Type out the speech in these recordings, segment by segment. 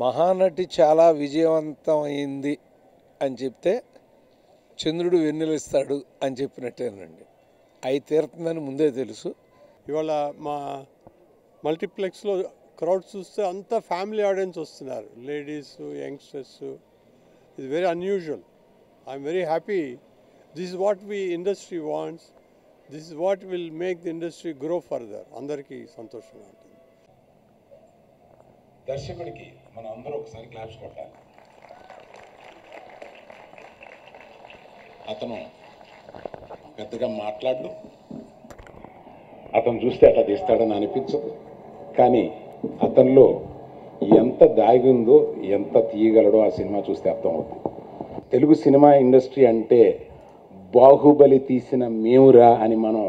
మహానటి చాలా విజయవంతమైంది అని చెప్తే చంద్రుడు వెన్నెలిస్తాడు అని చెప్పినట్టేనండి. అయి తీరుతుందని ముందే తెలుసు. ఇవాళ మా మల్టీప్లెక్స్లో క్రౌడ్ చూస్తే అంతా ఫ్యామిలీ ఆడియన్స్ వస్తున్నారు, ladies, youngsters. It's very unusual. I'm very happy. This is what we industry wants. This is what will make the industry grow further. అందరికీ సంతోషంగా ఉంటుంది. దర్శకుడికి మనం అందరూ ఒకసారి క్లాప్స్ కొట్టాలి. అతను పెద్దగా మాట్లాడు, అతను చూస్తే అట్లా తీస్తాడని అనిపించదు, కానీ అతనిలో ఎంత దాగి ఉందో, ఎంత తీయగలడో ఆ సినిమా చూస్తే అర్థమవుతుంది. తెలుగు సినిమా ఇండస్ట్రీ అంటే బాహుబలి తీసిన మేమురా అని మనం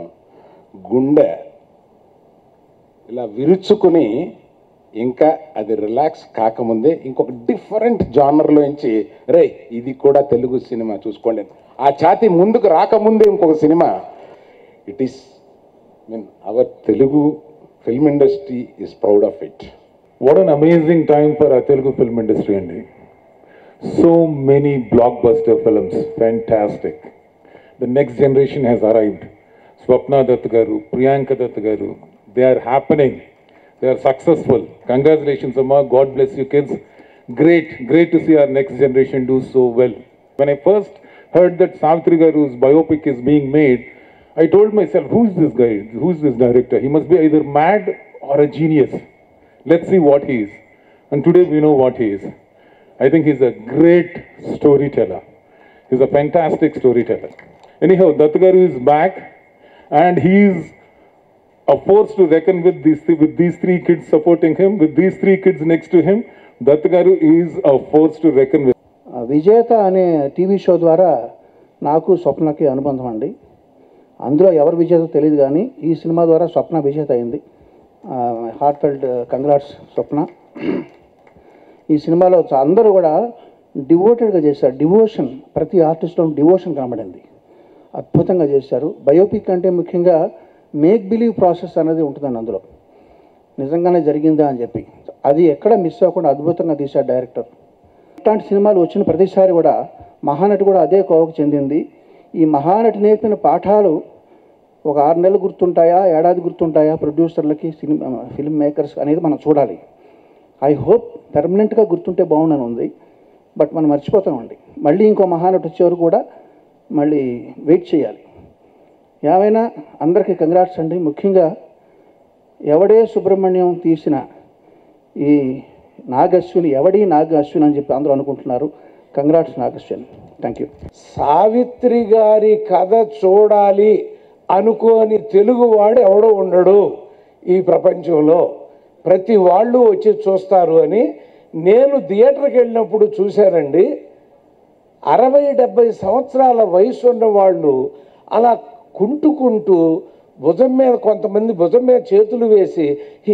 గుండె ఇలా విరుచుకుని, ఇంకా అది రిలాక్స్ కాకముందే ఇంకొక డిఫరెంట్ జానర్లోంచి రే ఇది కూడా తెలుగు సినిమా చూసుకోండి, ఆ ఛాతి ముందుకు రాకముందే ఇంకొక cinema. It is our Telugu film industry is proud of it. What an amazing time for our Telugu film industry, Andy. So many blockbuster films, fantastic. The next generation has arrived. Swapna Dutt garu, Priyanka Dutt garu, they are happening. They are successful. Congratulations, Amma. God bless you kids. Great to see our next generation do so well. When I first heard that Savitri garu's biopic is being made, I told myself, who's this guy? Who's this director? He must be either mad or a genius. Let's see what he is. And today we know what he is. I think he's a great storyteller. He's a fantastic storyteller. Anyhow, Dutt garu is back and he's a force to reckon with these three kids supporting him, with these three kids next to him. Dutt garu is a force to reckon with. విజేత అనే TV show ద్వారా నాకు స్వప్నకి అనుబంధం అండి. అందులో ఎవరు విజేత తెలియదు, కానీ ఈ సినిమా ద్వారా స్వప్న విజేత అయింది. హార్ట్ఫెల్ట్ కంగ్రాట్స్ స్వప్న. ఈ సినిమాలో అందరూ కూడా డివోటెడ్గా చేశారు. డివోషన్, ప్రతి ఆర్టిస్ట్లో డివోషన్ కనబడింది. అద్భుతంగా చేశారు. బయోపిక్ అంటే ముఖ్యంగా మేక్ బిలీవ్ ప్రాసెస్ అనేది ఉంటుందండి. అందులో నిజంగానే జరిగిందా అని చెప్పి అది ఎక్కడ మిస్ అవ్వకుండా అద్భుతంగా తీశారు డైరెక్టర్. ఇట్లాంటి సినిమాలు వచ్చిన ప్రతిసారి కూడా మహానటి కూడా అదే కోవకు చెందింది. ఈ మహానటి నేర్పిన పాఠాలు ఒక 6 నెలలు గుర్తుంటాయా, ఏడాది గుర్తుంటాయా ప్రొడ్యూసర్లకి, ఫిల్మ్ మేకర్స్ అనేది మనం చూడాలి. ఐ హోప్ పెర్మనెంట్గా గుర్తుంటే బాగుండని ఉంది, బట్ మనం మర్చిపోతామండి. మళ్ళీ ఇంకో మహానటి వచ్చేవరకు కూడా మళ్ళీ వెయిట్ చేయాలి. ఏమైనా అందరికీ కంగ్రాట్స్ అండి. ముఖ్యంగా ఎవడే సుబ్రహ్మణ్యం తీసిన ఈ నాగశ్విని, ఎవడి నాగశ్విని అని చెప్పి అందరూ అనుకుంటున్నారు. Congrats Nagashwini. Thank you. Savitri గారి కథ చూడాలి అనుకోని తెలుగువాడు ఎవడో ఉండడు ఈ ప్రపంచంలో. ప్రతి వాళ్ళు వచ్చి చూస్తారు అని నేను థియేటర్కి వెళ్ళినప్పుడు చూశానండి. 60-70 సంవత్సరాల వయసు ఉన్న వాళ్ళు అలా కుంటుకుంటూ భుజం మీద, కొంతమంది భుజం మీద చేతులు వేసి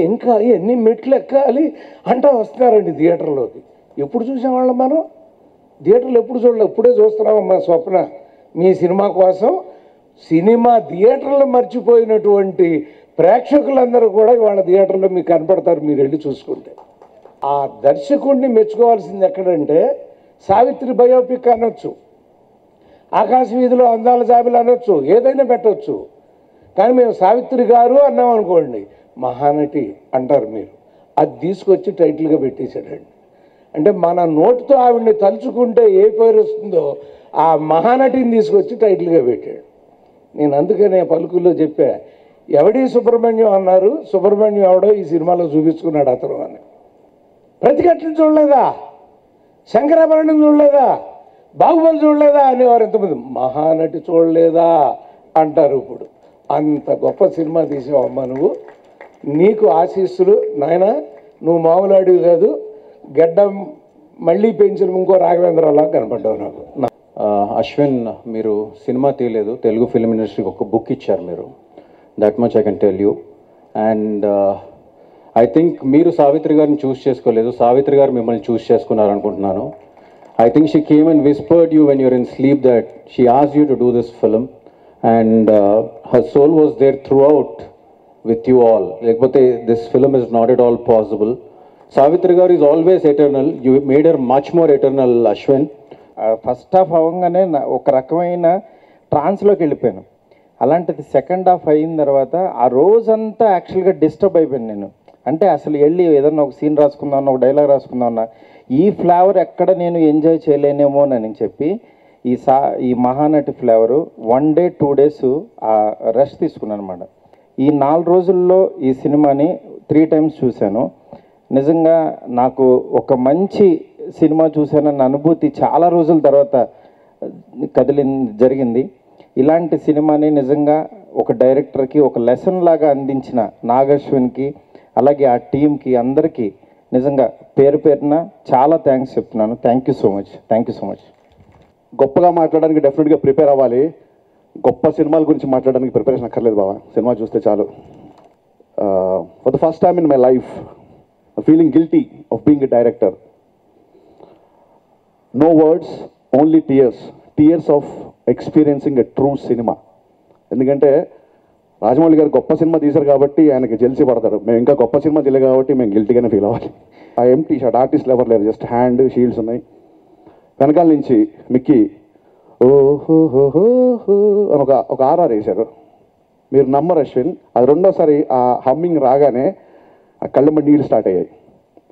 ఇంకా ఎన్ని మెట్లు ఎక్కాలి అంటూ వస్తున్నారండి థియేటర్లోకి. ఎప్పుడు చూసేవాళ్ళం మనం? థియేటర్లు ఎప్పుడు చూడలేదు, ఇప్పుడే చూస్తున్నామమ్మా స్వప్న మీ సినిమా కోసం. సినిమా థియేటర్లో మర్చిపోయినటువంటి ప్రేక్షకులందరూ కూడా ఇవాళ థియేటర్లో మీకు కనపడతారు, మీరు వెళ్ళి చూసుకుంటే. ఆ దర్శకుడిని మెచ్చుకోవాల్సింది ఎక్కడంటే, సావిత్రి బయోపిక్ అనొచ్చు, ఆకాశ వీధిలో అందాల జాబిలు అనొచ్చు, ఏదైనా పెట్టవచ్చు. కానీ మేము సావిత్రి గారు అన్నాం అనుకోండి, మహానటి అంటారు మీరు. అది తీసుకొచ్చి టైటిల్గా పెట్టేశాడండి. అంటే మన నోటితో ఆవిడ్ని తలుచుకుంటే ఏ పేరు వస్తుందో ఆ మహానటిని తీసుకొచ్చి టైటిల్గా పెట్టాడు. నేను అందుకనే పలుకుల్లో చెప్పా, ఎవడి సుబ్రహ్మణ్యం అన్నారు, సుబ్రహ్మణ్యం ఎవడో ఈ సినిమాలో చూపించుకున్నాడు అతను అని. ప్రతిఘటన చూడలేదా, శంకరాభరణం చూడలేదా, బాహుబలి చూడలేదా అనేవారు ఎంతమంది. మహానటి చూడలేదా అంటారు ఇప్పుడు. అంత గొప్ప సినిమా తీసావమ్మా నువ్వు. నీకు ఆశీస్సులు నాయన. నువ్వు మామూలు అడివి కాదు, గడ్డం మళ్ళీ పెంచిన ఇంకో రాఘవేంద్రలా కనపడ్డావు నాకు. అశ్విన్, మీరు సినిమా తీయలేదు, తెలుగు ఫిల్మ్ ఇండస్ట్రీకి ఒక బుక్ ఇచ్చారు మీరు. That much I can tell you. And I think మీరు సావిత్రి గారిని చూస్ చేసుకోలేదు, సావిత్రి గారు మిమ్మల్ని చూస్ చేసుకున్నారు అనుకుంటున్నాను. I think she came and whispered you when you're in sleep that she asked you to do this film and her soul was there throughout with you all. Lekapothe this film is not at all possible. Savitri garu is always eternal. You made her much more eternal, Ashwin. First half అవ్వగానే ఒక రకమైన ట్రాన్స్లోకి వెళ్ళిపోయాను. అలాంటిది second half అయిన తర్వాత ఆ రోజంతా యాక్చువల్గా డిస్టర్బ్ అయిపోయాను నేను. అంటే అసలు వెళ్ళి ఏదన్నా ఒక సీన్ రాసుకుందాం, ఒక డైలాగ్ రాసుకుందాం, ఈ ఫ్లేవర్ ఎక్కడ నేను ఎంజాయ్ చేయలేనేమోనని చెప్పి ఈ Mahanati flavour 1 day 2 days rest తీసుకున్నాను అనమాట. ఈ 4 రోజుల్లో ఈ సినిమాని 3 times చూశాను. నిజంగా నాకు ఒక మంచి సినిమా చూశానన్న అనుభూతి చాలా రోజుల తర్వాత జరిగింది. ఇలాంటి సినిమాని నిజంగా ఒక డైరెక్టర్కి ఒక లెసన్ లాగా అందించిన నాగశ్విన్కి, అలాగే ఆ టీంకి అందరికీ నిజంగా పేరు పేరున చాలా థ్యాంక్స్ చెప్తున్నాను. Thank you so much, thank you so much. గొప్పగా మాట్లాడడానికి డెఫినెట్గా ప్రిపేర్ అవ్వాలి. గొప్ప సినిమాల గురించి మాట్లాడడానికి ప్రిపరేషన్ అక్కర్లేదు బాబా, సినిమా చూస్తే చాలు. For the first time in my life feeling guilty of being a director. No words, only tears of experiencing a true cinema. ఎందుకంటే రాజమౌళి గారు గొప్ప సినిమా తీశారు కాబట్టి ఆయనకి జెల్సీ పడతారు. మేము ఇంకా గొప్ప సినిమా తీయలేదు కాబట్టి మేము గిల్టీగానే ఫీల్ అవ్వాలి. ఆ ఎంటీ షాట్ ఆర్టిస్టులు ఎవరు లేరు, జస్ట్ హ్యాండ్ షీల్డ్స్ ఉన్నాయి. వెనకాల నుంచి మిక్కీ ఓహో అని ఒక ఆర్ఆర్ వేశారు. మీరు నమ్మరు అశ్విన్, అది రెండోసారి ఆ హమ్మింగ్ రాగానే ఆ కళ్ళెంబడి నీళ్ళు స్టార్ట్ అయ్యాయి.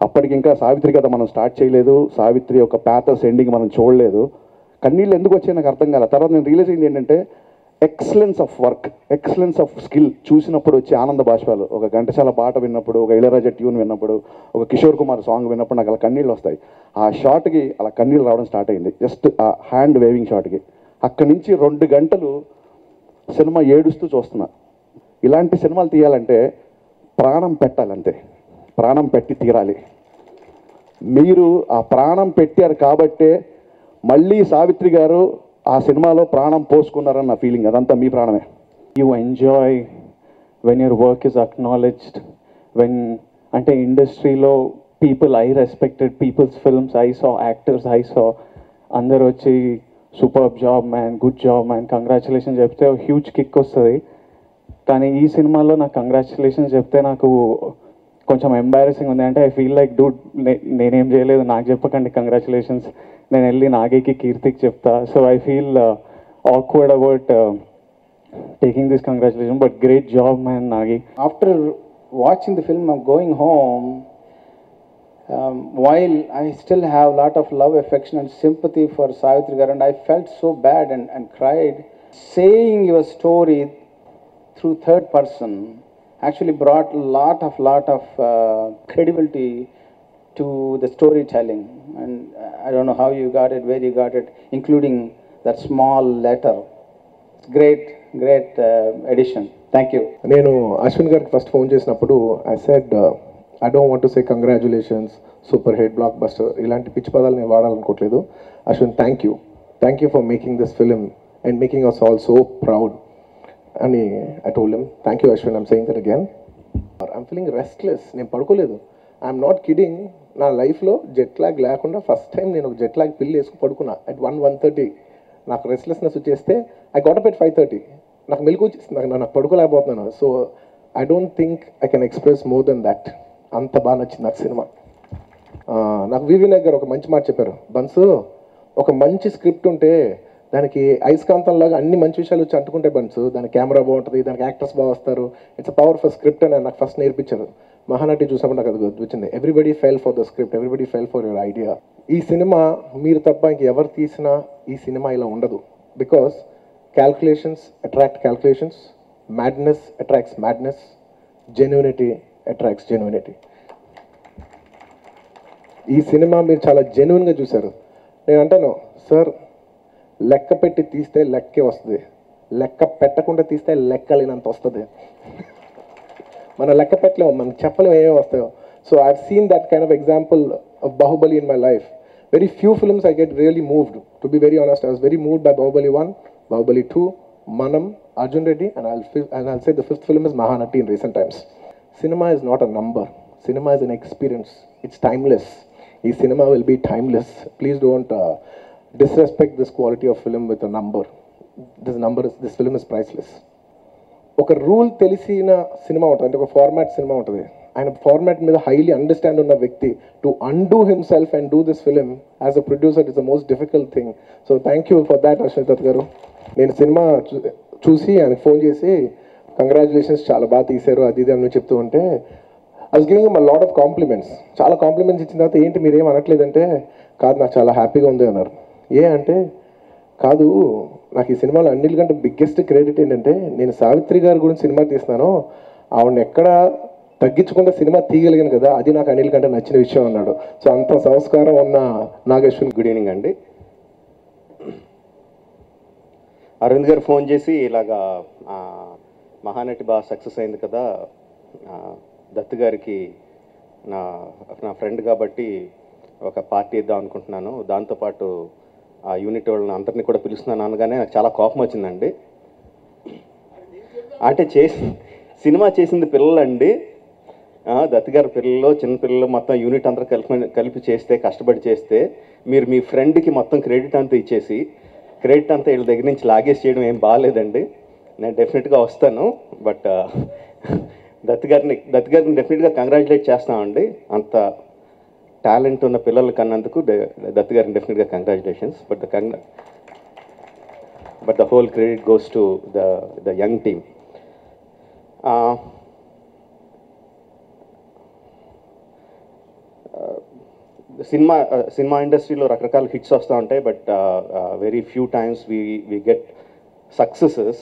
అప్పటికి ఇంకా సావిత్రి కథ మనం స్టార్ట్ చేయలేదు, సావిత్రి యొక్క ప్యాథస్ ఎండింగ్ మనం చూడలేదు. కన్నీళ్ళు ఎందుకు వచ్చాయి నాకు అర్థం కాలేదు. తర్వాత నేను రియలైజ్ అయింది ఏంటంటే excellence of work, excellence of skill చూసినప్పుడు వచ్చే ఆనంద బాష్పాలు. ఒక ఘంటసాల పాట విన్నప్పుడు, ఒక ఇళయరాజా ట్యూన్ విన్నప్పుడు, ఒక కిషోర్ కుమార్ సాంగ్ విన్నప్పుడు నాకు అలా కన్నీళ్ళు వస్తాయి. ఆ షాట్కి అలా కన్నీళ్ళు రావడం స్టార్ట్ అయింది, జస్ట్ ఆ హ్యాండ్ వేవింగ్ షాట్కి. అక్కడి నుంచి 2 గంటలు సినిమా ఏడుస్తూ చూస్తున్నా. ఇలాంటి సినిమాలు తీయాలంటే ప్రాణం పెట్టాలి, అంతే, ప్రాణం పెట్టి తీరాలి. మీరు ఆ ప్రాణం పెట్టారు కాబట్టే మళ్ళీ సావిత్రి గారు ఆ సినిమాలో ప్రాణం పోసుకున్నారని నా ఫీలింగ్. అదంతా మీ ప్రాణమే. You enjoy when your work is acknowledged, when అంటే ఇండస్ట్రీలో people I respected peoples films, I saw actors, I saw అందరు వచ్చి super job man, good job man, congratulation చెప్తే హ్యూజ్ కిక్ వస్తుంది. కానీ ఈ సినిమాలో నాకు కంగ్రాచులేషన్స్ చెప్తే నాకు కొంచెం ఎంబారసింగ్ ఉంది. అంటే ఐ ఫీల్ లైక్ డూడ్ నేనేం చేయలేదు, నాకు చెప్పకండి కంగ్రాచులేషన్స్, నేను వెళ్ళి నాగికి, కీర్తికి చెప్తా. So I feel awkward about taking this congratulations, but great job man, Nagi. After watching the film, I'm going home. While I still have a lot of love, affection and sympathy for Savitri Garu, and I felt so bad and cried. Saying your story through third person actually brought a lot of credibility to the storytelling. And I don't know how you got it, where you got it, including that small letter. It's great addition. Thank you. నేను అశ్విన్ గారికి first phone చేసినప్పుడు I said I don't want to say congratulations, super hit, blockbuster, ఇలాంటి పిచ్చి పదాలు నేను వాడాలనుకోవట్లేదు. Ashwin, thank you for making this film and making us all so proud అని I told him. Thank you Ashwin, I'm saying that again. I'm feeling restless, నేను పడుకోలేదు. I'm not kidding. నా లైఫ్లో జెట్ లాగ్ లేకుండా ఫస్ట్ టైం నేను ఒక jet lag పిల్లి వేసుకుని పడుకున్నా అట్ 1:30. నాకు రెస్ట్లెస్నెస్ వచ్చేస్తే ఐ గాట్ అప్ ఎట్ 5:30. నాకు మెలకు వచ్చేస్తుంది, నాకు పడుకోలేకపోతున్నాను. So I don't think I can express more then that. అంత బాగా నచ్చింది నాకు సినిమా. నాకు వివినాయక్ గారు ఒక మంచి మాట చెప్పారు, బన్సు ఒక మంచి స్క్రిప్ట్ ఉంటే దానికి అయస్కాంతంలాగా అన్ని మంచి విషయాలు వచ్చి అంటుకుంటే బన్సు, దానికి కెమెరా బాగుంటుంది, దానికి యాక్టర్స్ బాగా వస్తారు, ఇట్స్ అ పవర్ఫుల్ స్క్రిప్ట్ అని నాకు ఫస్ట్ నేర్పించారు. మహానటి చూసినప్పుడు నాకు అది వచ్చింది. Everybody full for the script, everybody full for your idea. ఈ సినిమా మీరు తప్ప ఇంక ఎవరు తీసినా ఈ సినిమా ఇలా ఉండదు. Because calculations attract calculations, madness attracts madness, genuinity attracts genuinity. ఈ సినిమా మీరు చాలా జెన్యూన్గా చూశారు. నేను అంటాను సార్, లెక్క పెట్టి తీస్తే లెక్కే వస్తుంది, లెక్క పెట్టకుండా తీస్తే లెక్కలేనంత వస్తుంది. మనం లెక్క పెట్టలేము, మనం చెప్పలేము ఏమేమి వస్తాయో. So I have seen that kind of example of Baahubali in my life. Very few films I get really moved. To be very honest, I was very moved by Baahubali 1, Baahubali 2, మనం, Arjun Reddy, and I'll say the 5th film is Mahanati in recent times. Cinema is not a number. Cinema is an experience. It's timeless. This cinema will be timeless. Please don't disrespect this quality of film with a number. This film is priceless. ఒక rule తెలిసిన cinema ఉంటుంది, అంటే ఒక format cinema ఉంటుంది. ఆయన format మీద highly understand ఉన్న వ్యక్తి to undo himself and do this film as a producer is the most difficult thing. So thank you for that Ashwin Dutt గారు. నేను సినిమా చూసి ఆయనకు ఫోన్ చేసి కంగ్రాచులేషన్స్, చాలా బాగా తీశారు అది ఇది అని చెప్తూ ఉంటే I was giving him a lot of compliments. చాలా కాంప్లిమెంట్స్ ఇచ్చిన తర్వాత ఏంటి మీరు ఏం అనట్లేదంటే, కాదు నాకు చాలా హ్యాపీగా ఉంది అన్నారు. ఏ అంటే, కాదు నాకు ఈ సినిమాలో అన్నిటికంటే బిగ్గెస్ట్ క్రెడిట్ ఏంటంటే నేను సావిత్రి గారి గురించి సినిమా తీస్తున్నాను, ఆవిడని ఎక్కడ తగ్గించకుండా సినిమా తీయగలిగాను కదా, అది నాకు అన్నిటికంటే నచ్చిన విషయం అన్నాడు. సో అంత సంస్కారం ఉన్న నాగేశ్వన్. గుడ్ ఈవినింగ్ అండి. అరవింద్ గారు ఫోన్ చేసి ఇలాగా మహానటి బాగా సక్సెస్ అయింది కదా, దత్ గారికి నా ఫ్రెండ్ కాబట్టి ఒక పార్టీ ఇద్దాం అనుకుంటున్నాను, దాంతోపాటు ఆ యూనిట్ వాళ్ళని అందరినీ కూడా పిలుస్తున్నాను అనగానే నాకు చాలా కోపం వచ్చిందండి. అంటే సినిమా చేసింది పిల్లలండి, దత్ గారి పిల్లలు చిన్నపిల్లలు మొత్తం యూనిట్ అందరూ కలిపి చేస్తే, కష్టపడి చేస్తే, మీరు మీ ఫ్రెండ్కి మొత్తం క్రెడిట్ అంతా ఇచ్చేసి క్రెడిట్ అంతా వీళ్ళ దగ్గర నుంచి లాగేసి చేయడం ఏం బాగాలేదండి. నేను డెఫినెట్గా వస్తాను, బట్ దత్ గారిని డెఫినెట్గా కంగ్రాచులేట్ చేస్తామండి. అంత టాలెంట్ ఉన్న పిల్లలు కన్నందుకు దత్ గారిని డెఫినెట్గా congratulations. But the whole credit goes to the young team. Cinema ఇండస్ట్రీలో రకరకాల హిట్స్ వస్తూ ఉంటాయి, but very few times we get successes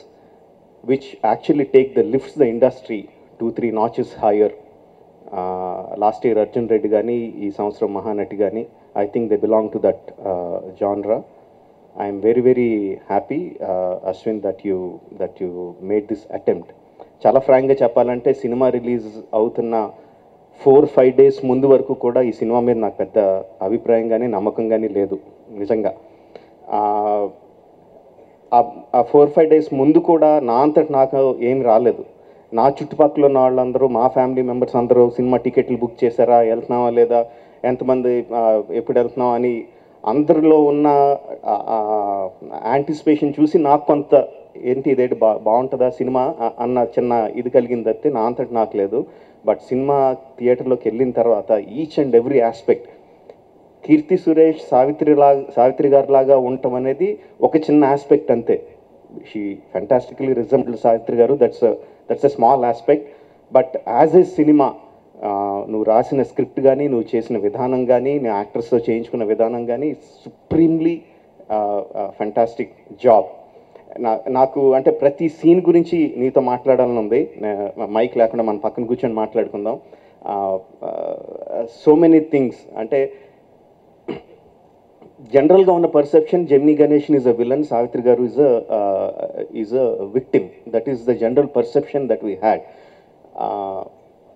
which actually take the lifts the industry 2-3 notches higher. Last year Arjun Reddy కానీ, ఈ సంవత్సరం మహానటి కానీ, I think they belong to that genre. I'm very very happy Ashwin that you made this attempt. చాలా ఫ్రాంక్గా చెప్పాలంటే cinema release అవుతున్న 4-5 days ముందు వరకు కూడా ఈ సినిమా మీద నాకు పెద్ద అభిప్రాయం కానీ నమ్మకం కానీ లేదు నిజంగా. ఆ 4-5 days ముందు కూడా నా అంతటి నాకు ఏం రాలేదు. నా చుట్టుపక్కల ఉన్న వాళ్ళందరూ, మా ఫ్యామిలీ మెంబర్స్ అందరూ సినిమా టికెట్లు బుక్ చేశారా, వెళ్తున్నావా లేదా, ఎంతమంది ఎప్పుడు వెళ్తున్నాం అని అందరిలో ఉన్న యాంటిసిపేషన్ చూసి నాకు కొంత ఏంటి ఇదేంటి బాగుంటుందా సినిమా అన్న చిన్న ఇది కలిగింది తప్పితే నా అంతటి నాకు లేదు. బట్ సినిమా థియేటర్లోకి వెళ్ళిన తర్వాత each and every aspect, Keerthy Suresh Savitri గారిలాగా ఉండటం అనేది ఒక చిన్న ఆస్పెక్ట్ అంతే. షీ ఫ్యాంటాస్టికలీ రిజెంబుల్డ్ సావిత్రి గారు, that's a small aspect. But as a cinema నువ్వు రాసిన స్క్రిప్ట్ కానీ, నువ్వు చేసిన విధానం కానీ, నీ యాక్టర్స్తో చేయించుకున్న విధానం కానీ సుప్రీంలీ ఫ్యాంటాస్టిక్ జాబ్. నాకు అంటే ప్రతి సీన్ గురించి నీతో మాట్లాడాలని ఉంది. మైక్ లేకుండా మన పక్కన కూర్చొని మాట్లాడుకుందాం. So many things. అంటే జనరల్గా ఉన్న perception Gemini Ganesan is a villain, Savitri garu is a victim. That is the general perception that we had.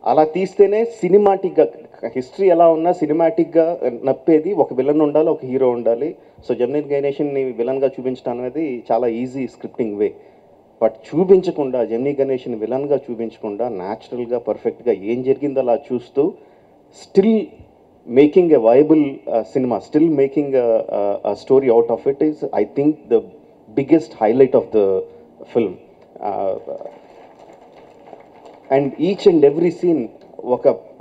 అలా తీస్తేనే సినిమాటిక్గా, హిస్టరీ ఎలా ఉన్నా సినిమాటిక్గా నప్పేది ఒక విలన్ ఉండాలి, ఒక హీరో ఉండాలి. సో జెమినీ గణేషన్ని విలన్గా చూపించడం అనేది చాలా ఈజీ స్క్రిప్టింగ్ వే. బట్ చూపించకుండా, జెమినీ గణేషన్ విలన్గా చూపించకుండా న్యాచురల్గా పర్ఫెక్ట్గా ఏం జరిగిందో అలా చూస్తూ still making a viable cinema, still making a story out of it is, I think, the biggest highlight of the film. And each and every scene,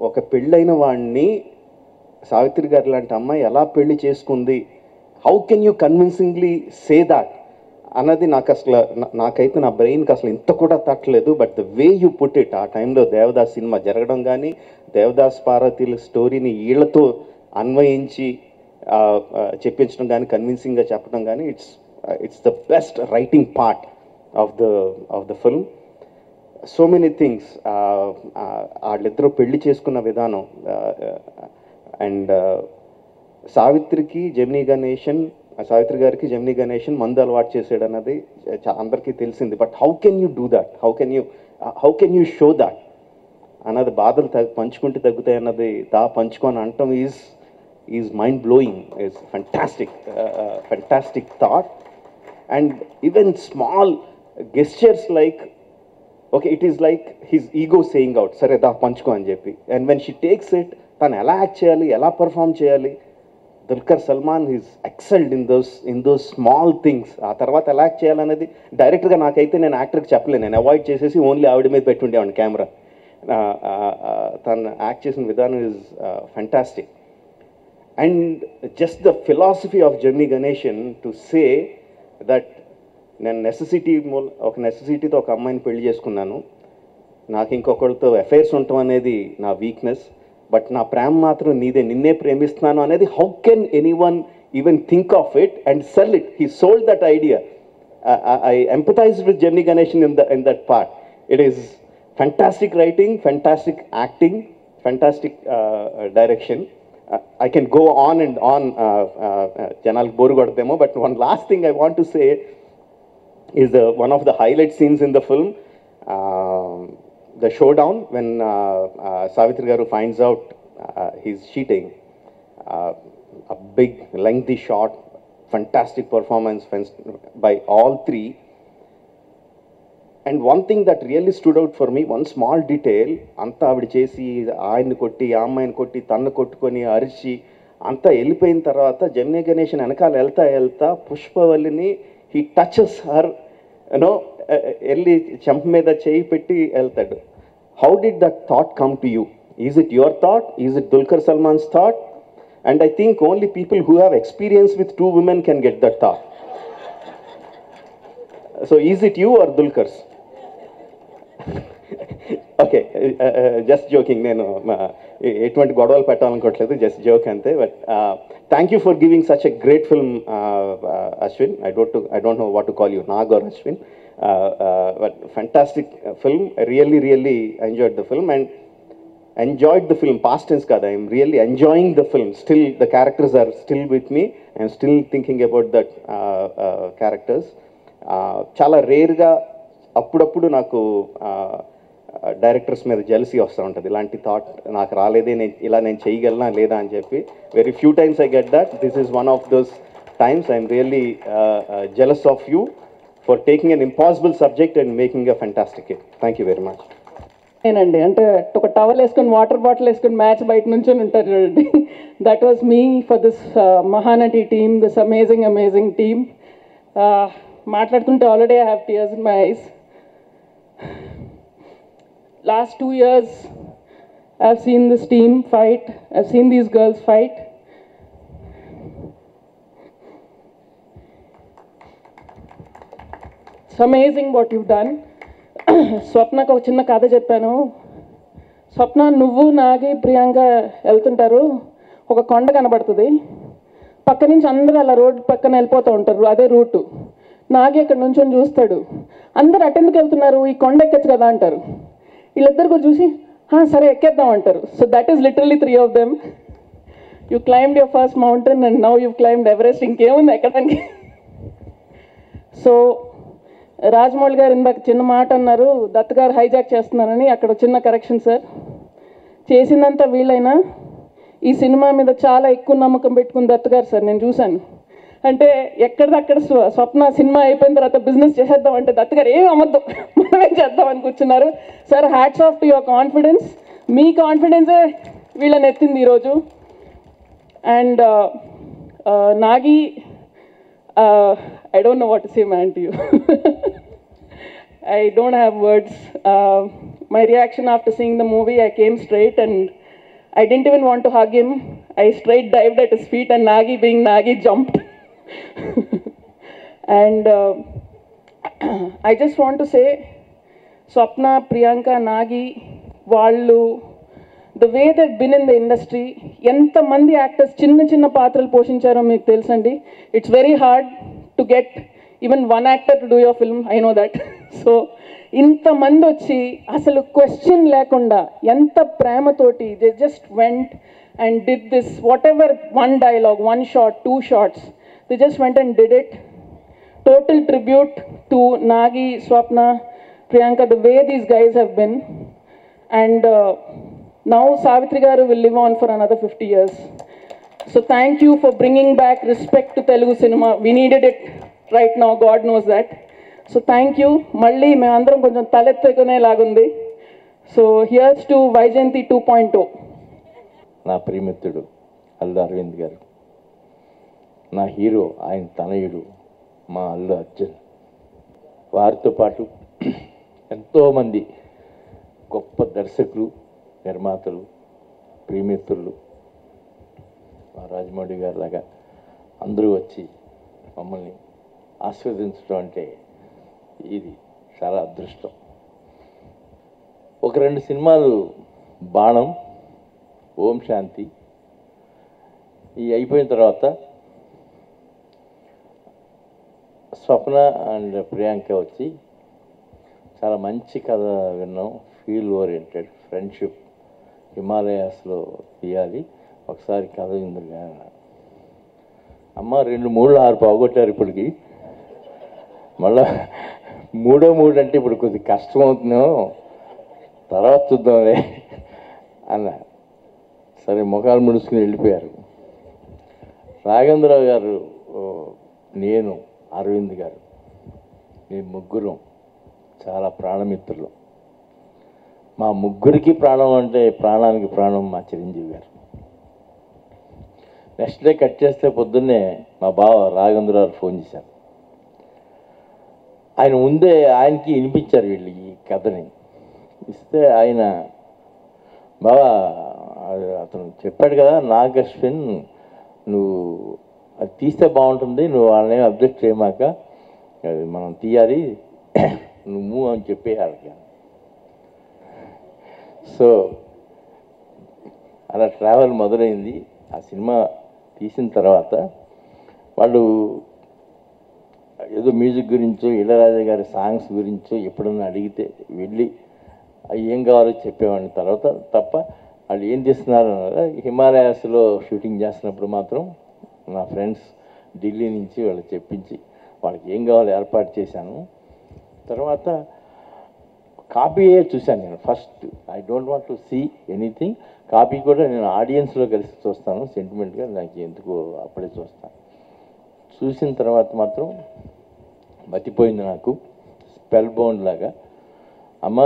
ఒక పెళ్ళైన వాడిని సావిత్రి గారు లాంటి అమ్మాయి ఎలా పెళ్లి చేసుకుంది, how can you convincingly say that అన్నది నాకైతే నా బ్రెయిన్కి అసలు ఇంత కూడా తట్టలేదు. But the way you put it, ఆ టైంలో దేవదాస్ సినిమా జరగడం కానీ, దేవదాస్ పార్వతీల స్టోరీని వీళ్ళతో అన్వయించి చెప్పించడం కానీ, కన్విన్సింగ్గా చెప్పడం కానీ, it's the best writing part of the film. So many things. వాళ్ళిద్దరూ పెళ్లి చేసుకున్న విధానం, అండ్ సావిత్రి గారికి జెమినీ గణేషన్ మందు అలవాటు చేసాడు అన్నది అందరికీ తెలిసింది. But how can you do that, how can you show that అన్నది, బాధలు పంచుకుంటే తగ్గుతాయి అన్నది పంచుకొని అనటం is mind blowing, is fantastic thought. And even small gestures like, okay, it is like his ego saying out, sare da panchuko ani cheppi, and when she takes it, tanu ela act cheyali, ela perform cheyali. Dulquer Salman is excelled in those small things. ఆ తర్వాత ఎలా act చేయాలనేది డైరెక్ట్గా నాకైతే నేను యాక్టర్కి చెప్పలేను. నేను avoid చేసేసి ఓన్లీ ఆవిడ మీద పెట్టుండేవాడిని కెమెరా. తను యాక్ట్ చేసిన విధానం is fantastic. And just the philosophy of journey Ganeshan to say that నేను ఒక నెసెసిటీతో ఒక అమ్మాయిని పెళ్లి చేసుకున్నాను, నాకు ఇంకొకరితో అఫైర్స్ ఉండటం అనేది నా వీక్నెస్, బట్ నా ప్రేమ మాత్రం నీదే, నిన్నే ప్రేమిస్తున్నాను అనేది how can anyone even think of it and sell it? He sold that idea. I empathize with Jenny Ganeshan in that part. It is fantastic writing, fantastic acting, fantastic direction. I can go on and on. Janal boru kodtemo, but one last thing I want to say is one of the highlight scenes in the film, the showdown when Savitri Garu finds out he's cheating. A big lengthy shot, fantastic performance by all three. And one thing that really stood out for me, one small detail, anta avid chesi ayinni kotti ammayini kotti tannu kottukoni arichi anta ellipoyin tarvata Jenny Ganeshan enakala elta Pushpavallini he touches her, elli champ meeda cheyi petti eltadu. How did that thought come to you? Is it your thought? Is it Dulquer Salman's thought? And I think only people who have experience with two women can get that thought. So is it you or Dulquer's? Okay, just joking. నేను ఎటువంటి గొడవలు పెట్టాలనుకోవట్లేదు, just joke అంతే. But thank you for giving such a great film, Ashwin. I don't know what to call you, Nag or Ashwin. But fantastic film. I really enjoyed the film and enjoyed the film. Past tense kada, I am really enjoying the film. Still the characters are still with me. I am still thinking about that characters. Chala rare ga అప్పుడప్పుడు నాకు directors మీద jealousy వస్తూ ఉంటుంది. ఇలాంటి thought నాకు రాలేదే, నేను చేయగలనా లేదా అని చెప్పి. Very few times I get that. This is one of those times. I'm really jealous of you for taking an impossible subject and making a fantastic hit. Thank you very much. నేనండి, అంటే ఒక towel వేసుకొని water bottle వేసుకొని match బయట నుంచి ఉంటారు చూడండి. That was me for this Mahanati team, this amazing team. మాట్లాడుతుంటే already I have tears in my eyes. Last 2 years I've seen this team fight, I've seen these girls fight. It's amazing what you've done. స్వప్నకు ఒక చిన్న కథ చెప్పాను. స్వప్న, నువ్వు నాగి ప్రియాంక వెళ్తుంటారు, ఒక కొండ కనబడుతుంది, పక్క నుంచి అందరూ అలా రోడ్డు పక్కన వెళ్ళిపోతూ ఉంటారు, అదే రూటు. నాగి అక్కడ నుంచొని చూస్తాడు, అందరు అటెందుకు వెళ్తున్నారు, ఈ కొండ ఎక్కచ్చు కదా అంటారు. వీళ్ళిద్దరు కూడా చూసి సరే ఎక్కేద్దాం అంటారు. So that is literally 3 of them. You claimed your first mountain and now you claimed Everest. ఇంకేముంది ఎక్కడానికి? సో రాజమౌళి గారు ఇందాక చిన్న మాట అన్నారు, దత్ గారు హైజాక్ చేస్తున్నారని. అక్కడ చిన్న కరెక్షన్ సార్. చేసిందంతా వీళ్ళైనా ఈ సినిమా మీద చాలా ఎక్కువ నమ్మకం పెట్టుకుని దత్ గారు సార్ నేను చూశాను. అంటే ఎక్కడిదక్కడ స్వప్న సినిమా అయిపోయిన తర్వాత బిజినెస్ చేసేద్దాం అంటే దత్ గారు ఏమి అమ్మద్దాం, మనమే చేద్దామని కూర్చున్నారు. Sir, hats off to your confidence. మీ కాన్ఫిడెన్సే వీళ్ళని ఎత్తింది ఈరోజు. And Nagi, I don't know what to say, man, to you. I don't have words. My reaction after seeing the movie, I came straight and I didn't even want to hug him. I straight dived at his feet and Nagi, being Nagi, jumped. And I just want to say, Swapna, Priyanka, Nagi, Vallu, the way they've been in the industry, enta mandi actors chinna paatralu poshincharo meeku telusandi. It's very hard to get even one actor to do your film, I know that. So inta mandi vachi asalu question lekunda enta prema toti they just went and did this, whatever, one dialogue, one shot, 2 shots, they just went and did it. Total tribute to Nagi, Swapna, Priyanka, the way these guys have been. And now Savitri Garu will live on for another 50 years. So thank you for bringing back respect to Telugu cinema. We needed it right now, God knows that. So thank you. Malli me andaram koncham talettukune lagundi. So here's to Vaijayanti 2.0. నా ప్రియమిత్రుడు అల్లు అరవింద్ గారు, నా hero ఆయన తనయుడు మా అల్లు అర్జున్, వారితో పాటు ఎంతోమంది గొప్ప దర్శకులు, నిర్మాతలు, ప్రియమిత్రులు, మా రాజమౌళి గారి లాగా అందరూ వచ్చి మమ్మల్ని ఆస్వాదించడం అంటే ఇది చాలా అదృష్టం. ఒక 2 సినిమాలు బాణం, ఓం శాంతి ఈ అయిపోయిన తర్వాత స్వప్న అండ్ ప్రియాంక వచ్చి చాలా మంచి కథ విన్నాం, ఫీల్ ఓరియంటెడ్, ఫ్రెండ్షిప్, హిమాలయాస్లో తీయాలి, ఒకసారి కథ విందుగా. అమ్మ 2, 3, 6 పోగొట్టారు ఇప్పటికి, మళ్ళా 3 అంటే ఇప్పుడు కొద్దిగా కష్టం అవుతుందేమో, తర్వాత చూద్దాంలే అన్న. సరే ముఖాలు ముడుచుకుని వెళ్ళిపోయారు. రాఘవేంద్రరావు గారు, నేను, అరవింద్ గారు, మేము ముగ్గురం చాలా ప్రాణమిత్రులు. మా ముగ్గురికి ప్రాణం అంటే ప్రాణానికి ప్రాణం మా చిరంజీవి గారు. నెక్స్ట్ డే కట్ చేస్తే పొద్దున్నే మా బావ రాఘవేంద్రరావు ఫోన్ చేశారు. ఆయన ముందే ఆయనకి వినిపించారు వీళ్ళు ఈ కథని. ఇస్తే ఆయన, బావా అతను చెప్పాడు కదా నాగ్ అశ్విన్, నువ్వు అది తీస్తే బాగుంటుంది, నువ్వు వాళ్ళని అబ్జెక్ట్ చేయమాక, అది మనం తీయాలి, నువ్వు అని చెప్పేయాలి. సో అలా ట్రావెల్ మొదలైంది. ఆ సినిమా తీసిన తర్వాత వాళ్ళు ఏదో మ్యూజిక్ గురించో ఇళయరాజా గారి సాంగ్స్ గురించో ఎప్పుడన్నా అడిగితే వెళ్ళి అవి ఏం కావాలో చెప్పేవాడిని. తర్వాత తప్ప వాళ్ళు ఏం చేస్తున్నారు హిమాలయాస్లో షూటింగ్ చేస్తున్నప్పుడు మాత్రం నా ఫ్రెండ్స్ ఢిల్లీ నుంచి వాళ్ళు చెప్పించి వాళ్ళకి ఏం కావాలో ఏర్పాటు చేశాను. తర్వాత కాపీయే చూశాను నేను first. I don't want to see anything. Copy కూడా నేను ఆడియన్స్లో కలిసి చూస్తాను, సెంటిమెంట్గా నాకు ఎందుకు అప్పుడే చూస్తాను. చూసిన తర్వాత మాత్రం మతిపోయింది నాకు, స్పెల్ బౌండ్ లాగా. అమ్మ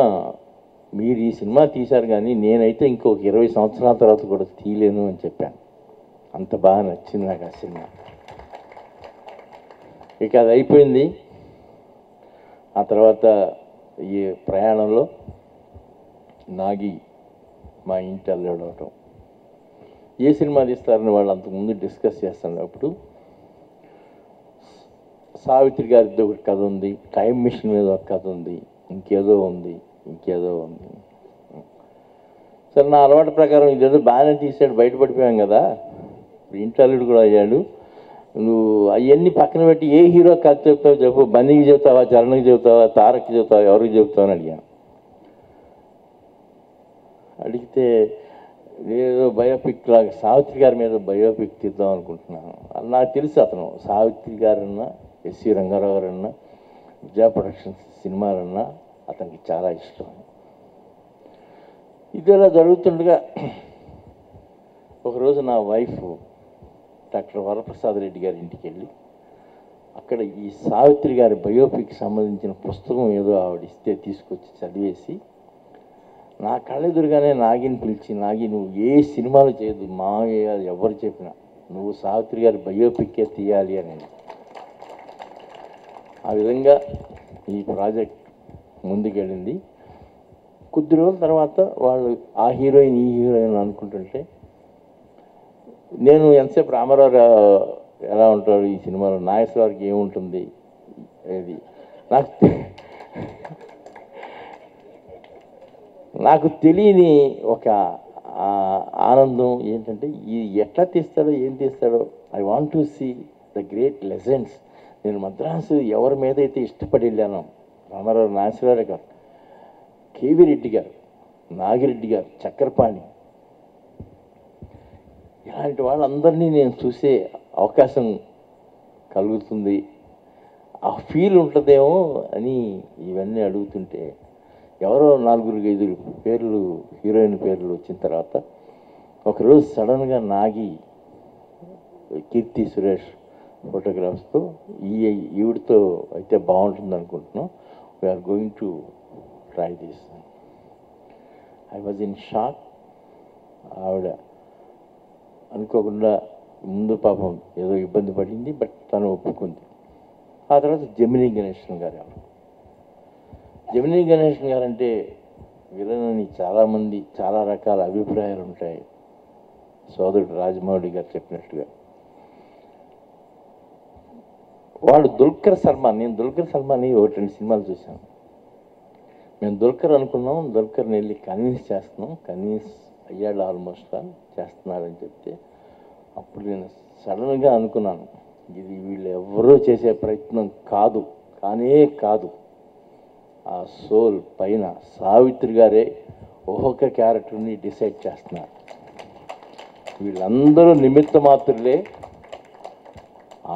మీరు ఈ సినిమా తీశారు కానీ నేనైతే ఇంకొక 20 సంవత్సరాల తర్వాత కూడా తీయలేను అని చెప్పాను. అంత బాగా నచ్చింది నాకు ఆ సినిమా. ఇక అది అయిపోయింది. ఆ తర్వాత ఈ ప్రయాణంలో నాగి మా ఇంటి అల్లుడు అవటం, ఏ సినిమా తీస్తారని వాళ్ళు అంతకుముందు డిస్కస్ చేస్తున్నప్పుడు సావిత్రి గారితో ఒక కథ ఉంది, టైం మిషన్ మీద ఒక కథ ఉంది, ఇంకేదో ఉంది. సరే నా అలవాటు ప్రకారం ఇదేదో బాగానే తీసాడు, బయటపడిపోయాం కదా, ఇంటి అల్లుడు కూడా అయ్యాడు, నువ్వు అవన్నీ పక్కన పెట్టి ఏ హీరో కథ చెప్తావు చెప్పు, బన్నీకి చెప్తావా, చరణ్కి చెప్తావా, తారక్కి చెప్తావా, ఎవరికి చెప్తావు అని అడిగాను. అడిగితే ఏదో బయోపిక్ లాగా సావిత్రి గారి మీద బయోపిక్ తీద్దాం అనుకుంటున్నాను. నాకు తెలుసు అతను సావిత్రి గారన్నా, ఎస్వి రంగారావు గారన్నా, విజయ ప్రొడక్షన్స్ సినిమాలన్నా అతనికి చాలా ఇష్టం. ఇదేలా జరుగుతుండగా ఒకరోజు నా వైఫ్ డాక్టర్ వరప్రసాద్ రెడ్డి గారి ఇంటికి వెళ్ళి అక్కడ ఈ సావిత్రి గారి బయోపిక్ సంబంధించిన పుస్తకం ఏదో ఆవిడ ఇస్తే తీసుకొచ్చి చదివేసి నా కళ్ళెదురుగానే నాగిని పిలిచి, నాగి నువ్వు ఏ సినిమాలు చేయదు, మామయ్య ఎవరు చెప్పినా నువ్వు సావిత్రి గారి బయోపిక్కే తీయాలి అని. ఆ విధంగా ఈ ప్రాజెక్ట్ ముందుకెళ్ళింది. కొద్ది రోజుల తర్వాత వాళ్ళు ఆ హీరోయిన్ ఈ హీరోయిన్ అనుకుంటుంటే నేను ఎంతసేపు రామారావు ఎలా ఉంటాడు ఈ సినిమాలో, నాగేశ్వరరావుకి ఏముంటుంది, ఇది నాకు తెలియని ఒక ఆనందం ఏంటంటే ఇది ఎట్లా తీస్తాడో ఏం తీస్తాడో. I want to see the great legends. నేను మద్రాసు ఎవరి మీద అయితే ఇష్టపడి వెళ్ళానో, రామారావు, నాగేశ్వరరావు గారు, కేవీ రెడ్డి గారు, నాగిరెడ్డి గారు, చక్రపాణి, ఇలాంటి వాళ్ళందరినీ నేను చూసే అవకాశం కలుగుతుంది, ఆ ఫీల్ ఉంటుందేమో అని ఇవన్నీ అడుగుతుంటే ఎవరో 4-5 పేర్లు, హీరోయిన్ పేర్లు వచ్చిన తర్వాత ఒకరోజు సడన్గా నాగి, కీర్తి సురేష్ ఫోటోగ్రాఫ్స్తో ఈవిడితో అయితే బాగుంటుంది అనుకుంటున్నాం, we're going to try this. I was in shock. ఆవిడ అనుకోకుండా ముందు పాపం ఏదో ఇబ్బంది పడింది, బట్ తను ఒప్పుకుంది. ఆ తర్వాత జమినీ గణేషన్ గారు. జమినీ గణేషన్ గారు అంటే విలనని చాలామంది చాలా రకాల అభిప్రాయాలు ఉంటాయి. సోదరుడు రాజమౌళి గారు చెప్పినట్టుగా వాడు దుల్కర్ సల్మాన్, నేను దుల్కర్ సల్మాన్ 1-2 సినిమాలు చూశాను. మేము దుల్కర్ అనుకున్నాం, దుల్కర్ని వెళ్ళి కన్విన్స్ చేస్తున్నాం, కన్విన్స్ అయ్యాడు ఆల్మోస్ట్ చేస్తున్నాడని చెప్తే అప్పుడు నేను సడన్గా అనుకున్నాను, ఇది వీళ్ళు ఎవరూ చేసే ప్రయత్నం కాదు, కానే కాదు. ఆ సోల్ పైన సావిత్రి గారే ఒక్కొక్క క్యారెక్టర్ని డిసైడ్ చేస్తున్నారు. వీళ్ళందరూ నిమిత్త మాత్రులే.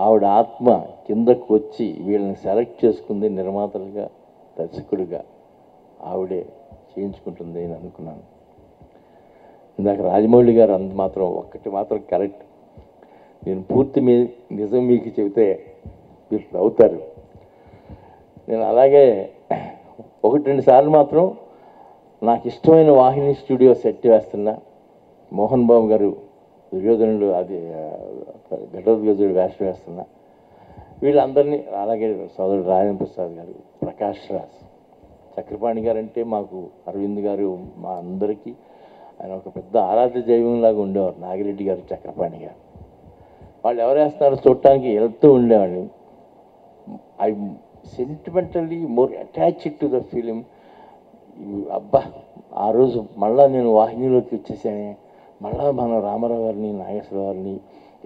ఆవిడ ఆత్మ కిందకు వచ్చి వీళ్ళని సెలెక్ట్ చేసుకుంది నిర్మాతలుగా, దర్శకుడిగా ఆవిడే చేయించుకుంటుంది అని అనుకున్నాను. ఇందాక రాజమౌళి గారు ఒక్కటి మాత్రం కరెక్ట్. నేను పూర్తి నిజం మీకు చెబితే మీరు నవ్వుతారు. నేను అలాగే 1-2 సార్లు మాత్రం నాకు ఇష్టమైన వాహిని స్టూడియో సెట్ వేస్తున్నా, మోహన్ బాబు గారు దుర్యోధనుడు అది ఘటోద్గజుడు వేషం వేస్తున్నా, వీళ్ళందరినీ, అలాగే సోదరుడు రాజేంద్ర ప్రసాద్ గారు, ప్రకాష్ రాజ్, చక్రపాణి గారు అంటే మాకు అరవింద్ గారు మా అందరికీ ఆయన ఒక పెద్ద ఆరాధ్య దైవంలాగా ఉండేవారు. నాగిరెడ్డి గారు, చక్రపాణి గారు, వాళ్ళు ఎవరు వేస్తున్నారో చూడటానికి వెళ్తూ ఉండేవాడిని. I sentimentally more attached to the film. అబ్బా ఆ రోజు మళ్ళా నేను వాహినిలోకి వచ్చేసానే, మళ్ళా మన రామారావు గారిని, నాగేశ్వరరావు గారిని,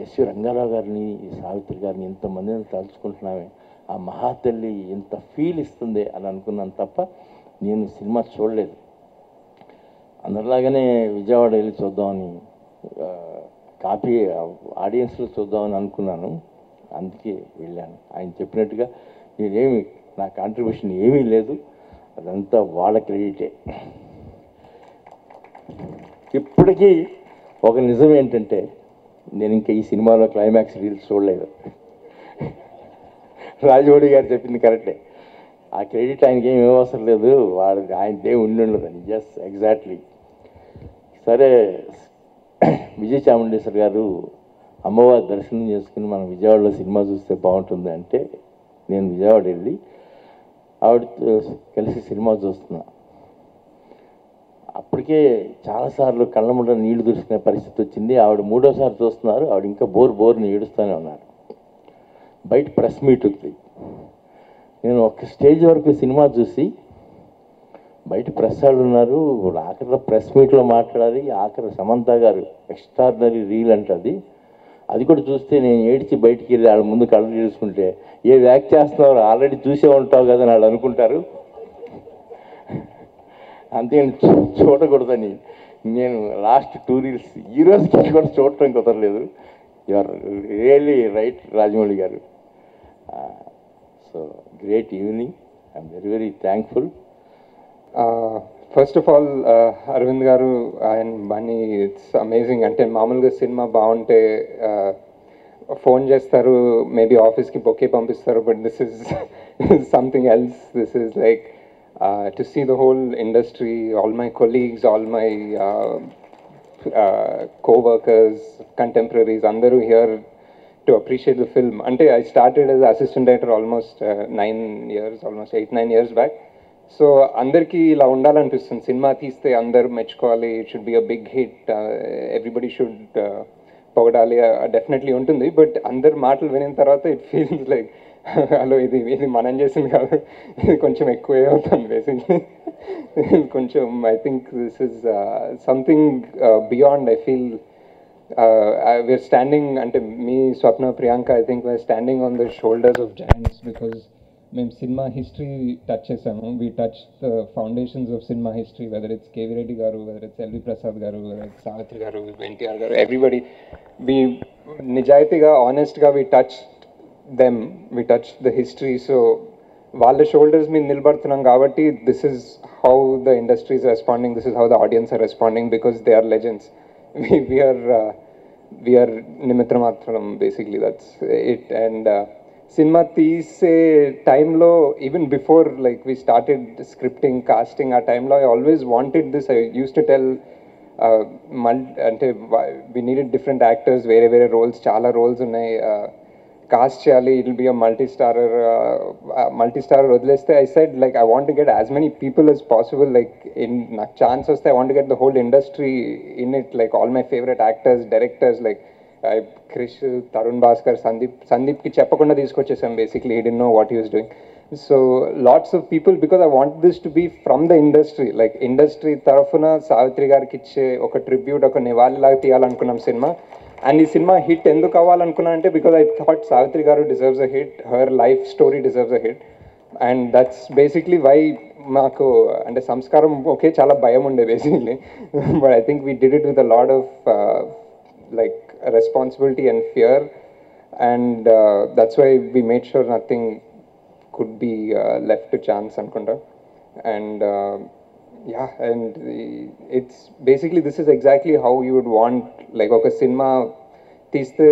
ఎస్వి రంగారావు గారిని, సావిత్రి గారిని, ఇంతమందిని తలుచుకుంటున్నామే, ఆ మహాతల్లి ఎంత ఫీల్ ఇస్తుంది అని అనుకున్నాను తప్ప నేను సినిమా చూడలేదు. అందరిలాగానే విజయవాడ వెళ్ళి చూద్దామని, కాపీ ఆడియన్స్లో చూద్దామని అనుకున్నాను, అందుకే వెళ్ళాను. ఆయన చెప్పినట్టుగా నేనేమి, నా కాంట్రిబ్యూషన్ ఏమీ లేదు, అదంతా వాళ్ళ క్రెడిటే. ఇప్పటికీ ఒక నిజం ఏంటంటే, నేను ఇంకా ఈ సినిమాలో క్లైమాక్స్ రీల్స్ చూడలేదు. రాజమౌళి గారు చెప్పింది కరెక్టే, ఆ క్రెడిట్ ఆయనకి ఏమి అవసరం లేదు, ఆయనదే ఉండదని. Just exactly. సరే, విజయ చాముండేశ్వరి గారు అమ్మవారి దర్శనం చేసుకుని మనం విజయవాడలో సినిమా చూస్తే బాగుంటుంది అంటే నేను విజయవాడ వెళ్ళి ఆవిడతో కలిసి సినిమా చూస్తున్నా. అప్పటికే చాలాసార్లు కళ్ళముండ నీళ్లు దుడుచుకునే పరిస్థితి వచ్చింది. ఆవిడ 3వ సారి చూస్తున్నారు, ఆవిడ ఇంకా బోర్ని ఏడుస్తూనే ఉన్నారు. బయట ప్రెస్ మీట్ ఉంది. నేను ఒక స్టేజ్ వరకు సినిమా చూసి బయట ప్రెస్ వాళ్ళు ఉన్నారు, ఆఖరిలో ప్రెస్ మీట్లో మాట్లాడాలి. ఆఖరి సమంత గారు ఎక్స్ట్రాడినరీ రీల్ అంటది, అది కూడా చూస్తే నేను ఏడ్చి బయటికి వెళ్ళి వాళ్ళ ముందు కళ్ళు చూసుకుంటే, ఏ వ్యాక్ చేస్తున్నారు, ఆల్రెడీ చూసే ఉంటావు కదా అని వాళ్ళు అనుకుంటారు, అంతేగాని చూడకూడదని నేను లాస్ట్ 2 రీల్స్ ఈ రోజుకి కూడా చూడటం కుదరలేదు. You are really right Rajamouli garu. So great evening, I'm very very thankful. First of all Aravind garu and Bunny, it's amazing. అంటే మామూలుగా సినిమా బాగుంటే ఫోన్ చేస్తారు, మేబీ ఆఫీస్కి బొకే పంపిస్తారు, but this is something else. This is like to see the whole industry, all my colleagues, all my co-workers, contemporaries, అందరూ here to appreciate the film. అంటే I started as assistant director almost 8-9 years back. So అందరికీ ఇలా ఉండాలనిపిస్తుంది, cinema తీస్తే అందరూ మెచ్చుకోవాలి, it should be a big hit, everybody should పొగడాలి, definitely ఉంటుంది. బట్ అందరు మాటలు వినిన తర్వాత ఇట్ ఫీల్స్ లైక్, హలో ఇది మనం చేసింది కాదు, ఇది కొంచెం ఎక్కువే అవుతుంది బేసిక్లీ. కొంచెం I think this is something beyond. I feel we're standing, అంటే మీ Swapna, Priyanka, I think we're standing on the shoulders of giants, because మేము సినిమా హిస్టరీ టచ్ చేసాము. We touch the foundations of cinema history, whether it's K V Reddy garu, whether it's LV Prasad గారు, whether it's Savitri గారు, ఎన్టీఆర్ గారు, everybody. We నిజాయితీగా, ఆనెస్ట్గా we touch them, we touch the history. So వాళ్ళ shoulders మీద నిలబడుతున్నాం కాబట్టి this is how the industry is responding, this is how the audience are responding, because they are legends. we are నిమిత్ర మాత్రం, basically that's it. And cinema తీసే టైంలో, even before like we started scripting, casting, ఆ టైంలో I always wanted this. I use to tell, అంటే we needed different actors, వేరే వేరే roles, చాలా రోల్స్ ఉన్నాయి, cast cheyali, it'll be a multi-starrer వదిలేస్తే I said like I want to get as many people as possible, like in నాకు chance వస్తే I want to get the whole industry in it, like all my favorite actors, directors, like Krish, Tarun Bhaskar, Sandeepకి చెప్పకుండా తీసుకొచ్చేసాం. Basically he didn't know what he was doing. So lots of people, because I want this to be from the industry, like industry tarafuna Savitri gariki iche oka tribute, oka nivala laga తీయాలనుకున్నాం సినిమా. And ఈ cinema hit ఎందుకు అవ్వాలనుకున్నా అంటే because I thought Savitri garu deserves a hit, her life story deserves a hit. And that's basically why మాకు అంటే సంస్కారం okay చాలా భయం ఉండే basically, but I think we did it with a lot of like responsibility and fear, and that's why we made sure nothing could be left to chance anukunta. And yeah, and it's basically this is exactly how you would want, like oka cinema teeste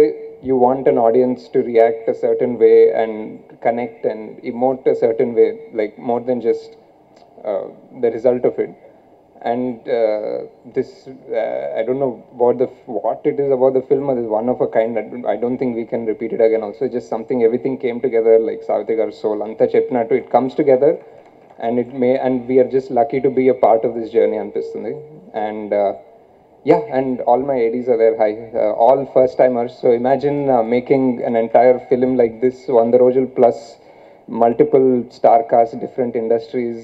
you want an audience to react a certain way and connect and emote a certain way, like more than just the result of it. And this I don't know about what it is about the film, it is one of a kind. I don't think we can repeat it again also. Just something, everything came together, like Savitri Garu's soul anta cheppinattu it comes together, and it may, and we are just lucky to be a part of this journey anpistundi. And yeah, and all my ADs are there. Hi, all first timers. So imagine making an entire film like this, 100 Rojal plus multiple star cast, different industries,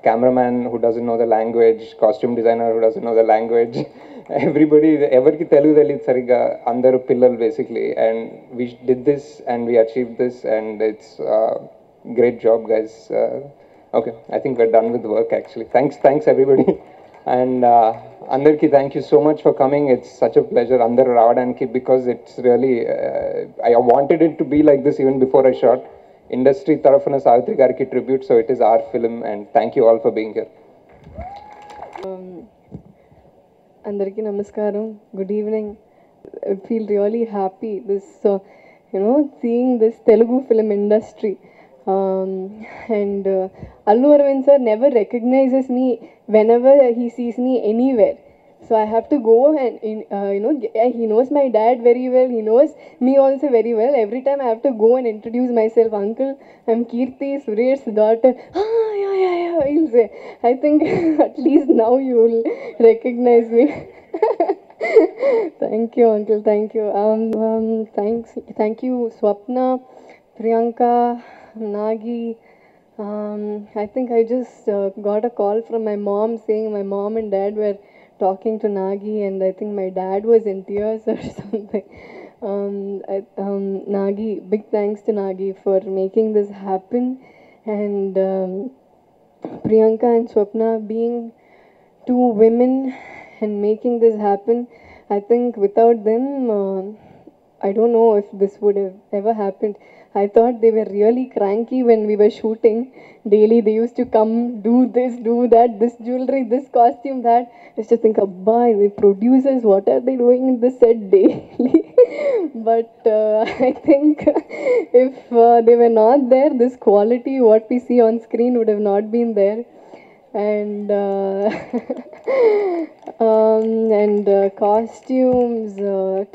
cameraman who doesn't know the language, costume designer who doesn't know the language, everybody, everki telugu teliyadu sariga, andaru pillalu basically. And we did this and we achieved this, and it's great job guys. Okay, I think we're done with the work actually. Thanks everybody. And andarki thank you so much for coming. It's such a pleasure andaru ravadaniki, because it's really I wanted it to be like this even before I shot. Industry tarafuna Savitri gariki tribute, so it is our film, and thank you all for being here. Andariki namaskaram, good evening. I feel really happy this seeing this Telugu film industry, and Allu Arvind sir never recognizes me whenever he sees me anywhere. So I have to go and he knows my dad very well. He knows me also very well. Every time I have to go and introduce myself. Uncle, I'm Kirti, Suresh's daughter. Yeah. He'll say. I think at least now you will recognize me. Thank you, Uncle. Thank you. Thank you, Swapna, Priyanka, Nagi. I think I just got a call from my mom saying my mom and dad were talking to Nagi, and I think my dad was in tears or something. Nagi, big thanks to Nagi for making this happen, and Priyanka and Swapna being two women and making this happen. I think without them, I don't know if this would have ever happened. I thought they were really cranky when we were shooting. Daily they used to come, do this, do that, this jewelry, this costume, that. I used to think, abba, the producers, what are they doing in the set daily? But I think if they were not there, this quality, what we see on screen would have not been there. And costumes,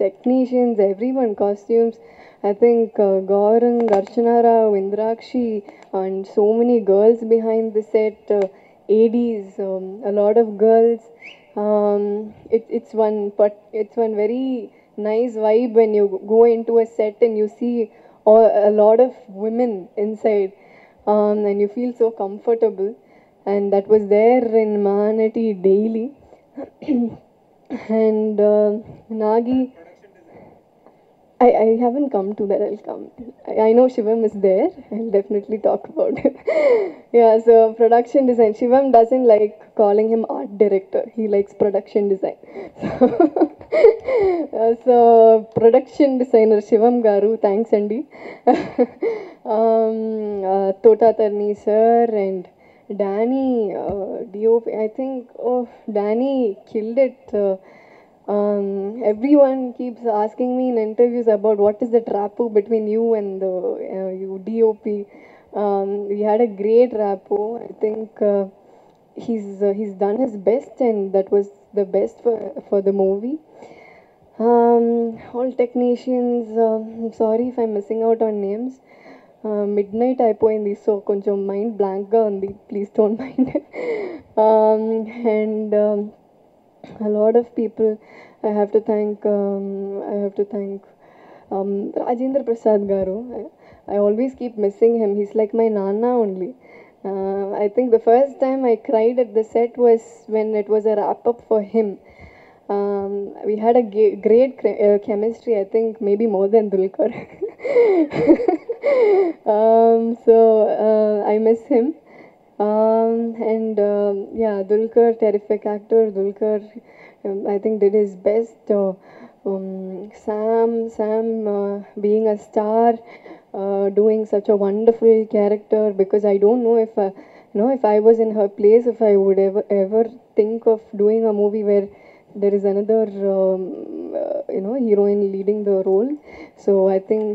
technicians, everyone, costumes. I think Gaurang, Archana Rao, Indrakshi, and so many girls behind the set, ADs, a lot of girls. It's one very nice vibe when you go into a set and you see a lot of women inside, and you feel so comfortable. And that was there in Mahanati daily. And Nagi, I haven't come to that. I'll come. I know Shivam is there. I'll definitely talk about it. Yeah, so production design. Shivam doesn't like calling him art director. He likes production design. So production designer Shivam Garu, thanks Andy. Tota Tarni sir and Danny, DOP. I think, Danny killed it. Everyone keeps asking me in interviews about what is the rapport between you and the DOP. We had a great rapport. I think he's done his best, and that was the best for the movie. All technicians, I'm sorry if I'm missing out on names. Midnight అయిపోయింది so కొంచెం mind బ్లాంక్గా ఉంది, please don't mind. And a lot of people I have to thank. Rajendra Prasad garu. I always keep missing him. He's like my nana only. I think the first time I cried at the set was when it was a wrap up for him. We had a great chemistry, I think maybe more than Dulquer. So I miss him. And yeah, Dulquer, terrific actor. Dulquer, I think did his best. Sam being a star, doing such a wonderful character, because I don't know if if I was in her place, if I would ever think of doing a movie where there is another heroine leading the role. So I think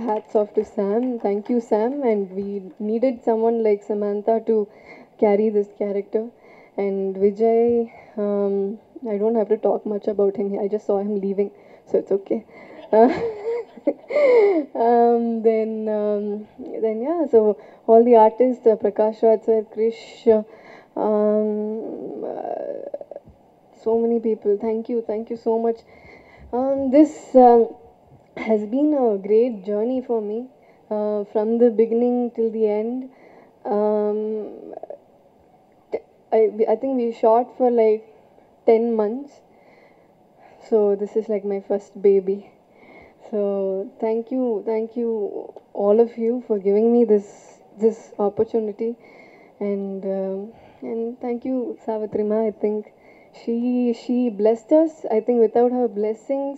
hats off to Sam. Thank you, Sam. And we needed someone like Samantha to carry this character. And Vijay, I don't have to talk much about him. I just saw him leaving, so it's okay. Then yeah, so all the artists, Prakash Raj sir, Krish, so many people, thank you so much. This has been a great journey for me, from the beginning till the end. I think we shot for like 10 months, so this is like my first baby. So thank you all of you for giving me this opportunity, and thank you Savitrima. I think she blessed us. I think without her blessings,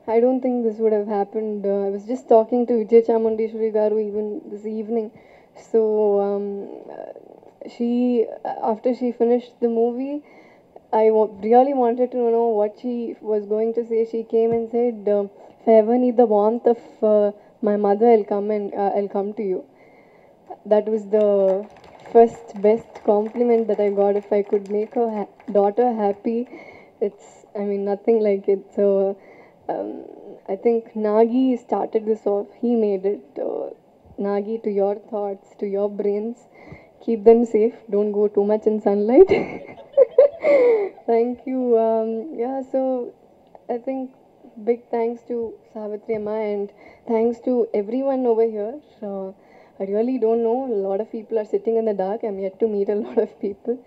I don't think this would have happened. I was just talking to Vijay Chamundeshwari garu even this evening. So she, after she finished the movie, I really wanted to know what she was going to say. She came and said, if I ever need the warmth of my mother, I'll come to you. That was the first best compliment that I got. If I could make her daughter happy, it's, I mean, nothing like it. So I think Nagi started this off. He made it. Nagi, to your thoughts, to your brains, keep them safe. Don't go too much in sunlight. Thank you. Yeah, so I think big thanks to Savitri Amma, and thanks to everyone over here. I really don't know. A lot of people are sitting in the dark. I'm yet to meet a lot of people.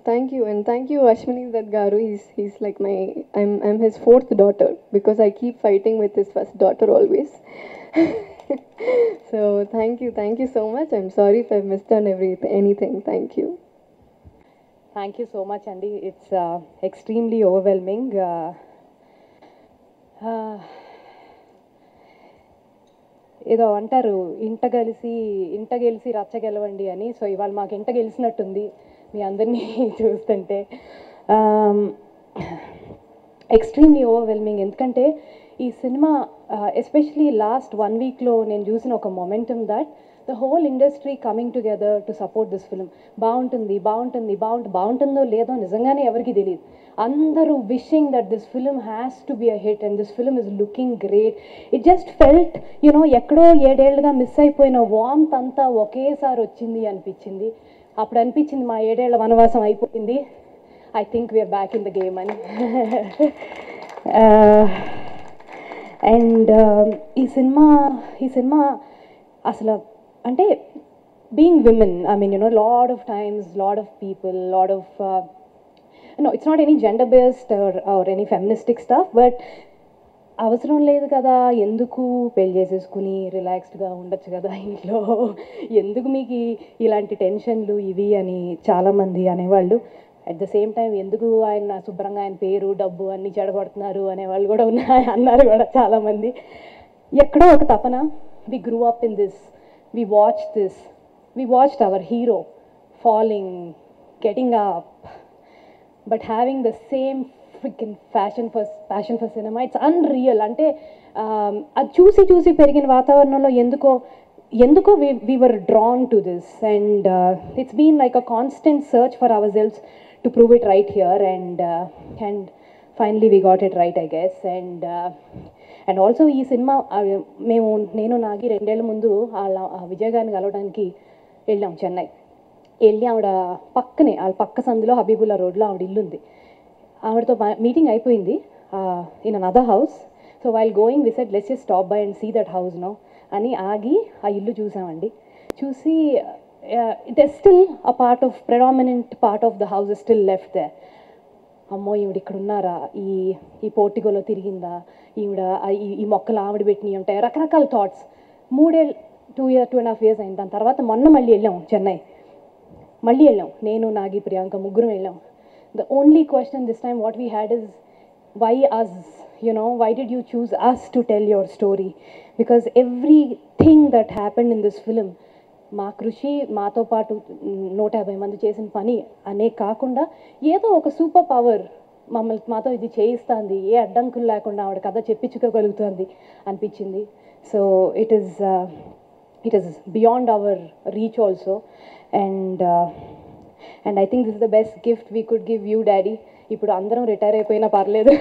Thank you, and thank you Ashwini Dutt garu. He's like I'm his fourth daughter, because I keep fighting with his first daughter always. So thank you so much. I'm sorry if I've missed on anything. Thank you. Thank you so much, Andy. It's extremely overwhelming. ఏదో అంటారు ఇంట గెలిసి రచ్చ గెలవండి అని. So ఇవాళ మాకు ఇంట గెలిచినట్టుంది మీ అందరినీ చూస్తుంటే. Extremely overwhelming. ఎందుకంటే ఈ సినిమా ఎస్పెషలీ లాస్ట్ 1 వీక్లో నేను చూసిన ఒక momentum that the whole industry coming together to support this film. బాగుంటుందో లేదో నిజంగానే ఎవరికి తెలియదు. అందరూ wishing that this film has to be a hit, and this film is looking great. It just felt ఎక్కడో 7 ఏళ్ళుగా మిస్ అయిపోయిన వార్మ్త్ అంతా ఒకేసారి వచ్చింది అనిపించింది. అప్పుడు అనిపించింది మా 7 ఏళ్ల వనవాసం అయిపోయింది, I think we're back in the game అని. అండ్ ఈ సినిమా అసలు అంటే being women, I mean lot of times lot of people lot of no, it's not any gender based or any feministic stuff, but అవసరం లేదు కదా, ఎందుకు పెళ్లి చేసేసుకుని రిలాక్స్డ్గా ఉండొచ్చు కదా ఇంట్లో, ఎందుకు మీకు ఇలాంటి టెన్షన్లు ఇవి అని చాలామంది అనేవాళ్ళు. అట్ ద సేమ్ టైం ఎందుకు ఆయన శుభ్రంగా ఆయన పేరు డబ్బు అన్నీ చెడగొడుతున్నారు అనేవాళ్ళు కూడా అన్నారు కూడా చాలామంది. ఎక్కడో ఒక తపన, we grew up in this, we watched our hero falling, getting up, but having the same freaking passion for cinema, it's unreal. అంటే అది చూసి పెరిగిన వాతావరణంలో ఎందుకో we were drawn to this, and it's been like a constant search for ourselves to prove it right here, and finally we got it right I guess. And also ఈ cinema నేను నాగి 2 ఏళ్ల ముందు విజయ్ గారిని కలవడానికి వెళ్ళాం చెన్నై. వెళ్ళి ఆవిడ పక్కనే వాళ్ళ పక్క సందులో హబీబుల్లా రోడ్లో ఆవిడ ఇల్లు ఉంది. ఆవిడతో మీటింగ్ అయిపోయింది in another house. So while going we said let's just stop by and see that house no అని ఆగి ఆ ఇల్లు చూసామండి. చూసి it is still a part of predominant part of the house is still left there. అమ్మో ఈవిడ ఇక్కడ ఉన్నారా, ఈ పోర్టికోలో తిరిగిందా, ఈవిడ ఈ మొక్కలు ఆవిడ పెట్టినవి ఉంటాయి, రకరకాల థాట్స్. 2.5 years అయింది. దాని తర్వాత మొన్న మళ్ళీ వెళ్ళాం చెన్నై. మళ్ళీ వెళ్ళాం నేను నాగి ప్రియాంక ముగ్గురం వెళ్ళాం. The only question this time what we had is why us, why did you choose us to tell your story? Because everything that happened in this film, మా కృషి మాతో పాటు 150 మంది చేసిన పని అనే కాకుండా ఏదో ఒక సూపర్ పవర్ మాతో ఇది చేయిస్తుంది, ఏ అడ్డంకులు లేకుండా ఆవిడ కథ చెప్పించుకోగలుగుతుంది అనిపించింది. So it is beyond our reach also. And I think this is the best gift we could give you daddy. ఇప్పుడు అందరం రిటైర్ అయిపోయినా పర్లేదు.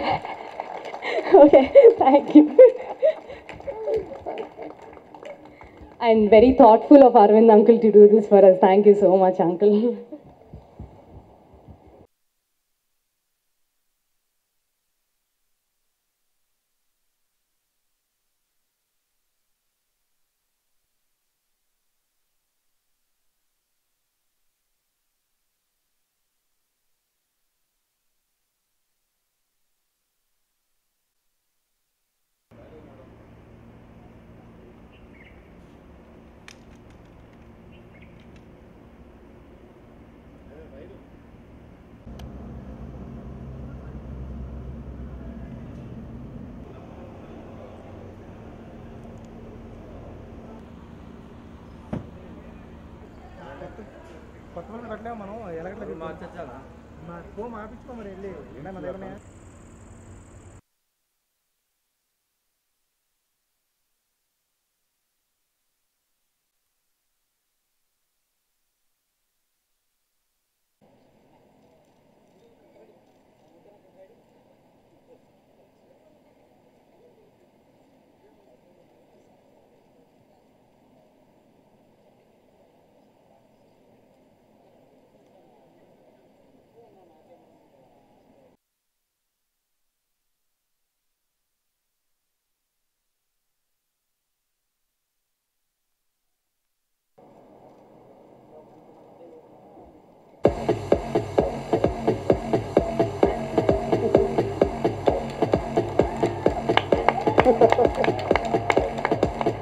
Okay, thank you. And very thoughtful of Arvind uncle to do this for us. Thank you so much, uncle. కొత్త వాళ్ళు కట్టలేము మనం ఎలాగట్లేదు మార్చాలా మాపించుకో మరి వెళ్ళి ఏమైనా దగ్గర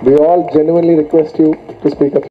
We all genuinely request you to speak up.